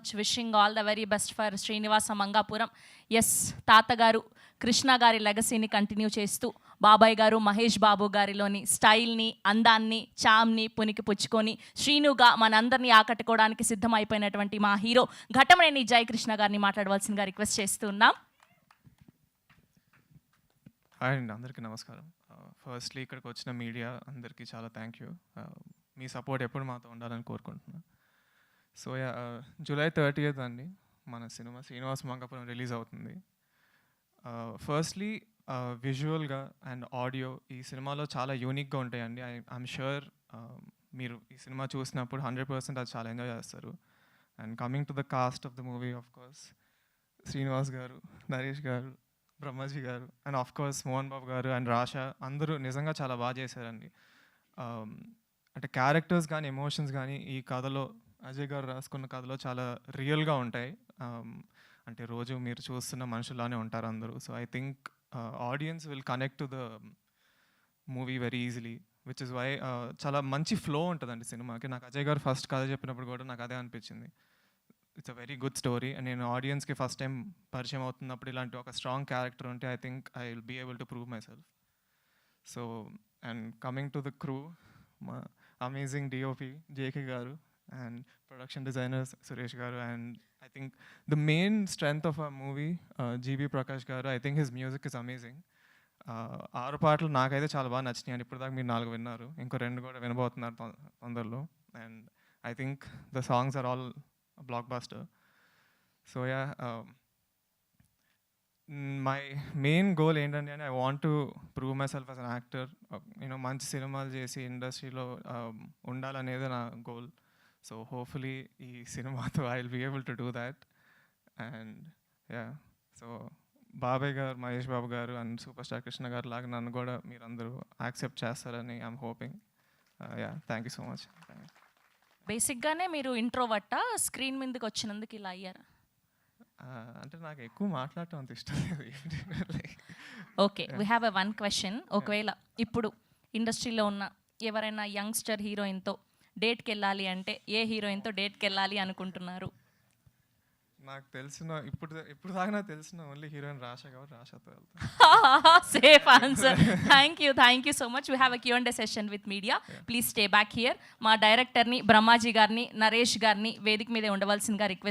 Much. Wishing all the very best for Srinivasa Mangapuram. Yes, తాతగారు కృష్ణ గారి లెగసీని continue చేస్తూ బాబాయ్ గారు మహేష్ బాబు గారిలోని స్టైల్ని, అందాన్ని, చామ్ని పునికి పుచ్చుకొని శ్రీనుగా మనందరినీ ఆకట్టుకోవడానికి సిద్ధమైపోయినటువంటి మా హీరో ఘటమనేని జయకృష్ణ గారిని మాట్లాడవలసిందిగా రిక్వెస్ట్ చేస్తున్నాం. హాయ్ అండి, అందరికీ నమస్కారం. ఫస్ట్లీ ఇక్కడికి వచ్చిన మీడియా అందరికీ చాలా థ్యాంక్ యూ. మీ సపోర్ట్ ఎప్పుడు మాతో ఉండాలని కోరుకుంటున్నాను. సో జూలై 30th అండి మన సినిమా శ్రీనివాస మంగాపురం రిలీజ్ అవుతుంది. ఫస్ట్లీ విజువల్గా అండ్ ఆడియో ఈ సినిమాలో చాలా యూనిక్గా ఉంటాయండి. ఐఎమ్ షూర్ మీరు ఈ సినిమా చూసినప్పుడు 100% అది చాలా ఎంజాయ్ చేస్తారు. And coming to the cost of the movie, of course Srinivas గారు, నరేష్ గారు, బ్రహ్మాజీ గారు and of course Mohan Babu గారు అండ్ రాషా అందరూ నిజంగా చాలా బాగా చేశారండి. అంటే క్యారెక్టర్స్ కానీ ఎమోషన్స్ కానీ ఈ కథలో అజయ్ గారు రాసుకున్న కథలో చాలా రియల్గా ఉంటాయి. అంటే రోజు మీరు చూస్తున్న మనుషుల్లానే ఉంటారు అందరూ. So I think audience will connect to the movie very easily, which is why చాలా మంచి ఫ్లో ఉంటుందండి సినిమాకి. నాకు అజయ్ గారు ఫస్ట్ కథ చెప్పినప్పుడు కూడా నాకు అదే అనిపించింది. It's a very good story. And నేను ఆడియన్స్కి ఫస్ట్ టైం పరిచయం అవుతున్నప్పుడు ఇలాంటి ఒక స్ట్రాంగ్ క్యారెక్టర్ ఉంటే I think I will be able to prove myself. So and coming to the crew, మా అమేజింగ్ డిఓపి జేకే గారు అండ్ ప్రొడక్షన్ డిజైనర్ సురేష్ గారు. And I think the main strength of a movie GV Prakash గారు. I think his music is amazing. 6 పాటలు నాకైతే చాలా బాగా నచ్చినాయి. And ఇప్పుడు దాకా మీరు 4 విన్నారు, ఇంకో 2 కూడా వినబోతున్నారు తొందరలో. And I think the songs are all blockbuster. So yeah, my main goal ఏంటంటే I want to prove myself as an actor. మంచి సినిమాలు చేసి ఇండస్ట్రీలో ఉండాలనేది నా గోల్. సో హోప్ఫుల్లీ ఈ సినిమాతో I will be able to do that. And yeah, so బాబాయ్ గారు, మహేష్ బాబు గారు అండ్ సూపర్ స్టార్ కృష్ణ గారు లాగా నన్ను కూడా మీరందరూ యాక్సెప్ట్ చేస్తారని I'm hoping. Yeah, thank you so much. బేసిక్గానే మీరు ఇంట్రోవర్టా, స్క్రీన్ మీదకి వచ్చినందుకు ఇలా అయ్యారా? అంటే నాకు ఎక్కువ మాట్లాడటం అంత ఇష్టం లేదు. Okay, we have a one question. ఒకవేళ ఇప్పుడు ఇండస్ట్రీలో ఉన్న ఎవరైనా యంగ్స్టర్ హీరోయిన్తో డేట్కి వెళ్ళాలి అంటే ఏ హీరోయిన్తో డేట్కి వెళ్ళాలి అనుకుంటున్నారు? నాకు తెలిసిన ఇప్పుడు దాకా నాకు తెలిసిన ఓన్లీ హీరోయిన్ రాషా కాబట్టి రాషాతో వెళ్తాను. Safe answer. Thank you so much. We have a Q&A session with media. Please stay back here. మా డైరెక్టర్ని, బ్రహ్మాజీ గారిని, నరేష్ గారిని వేదిక మీదే ఉండవలసిందిగా రిక్వెస్ట్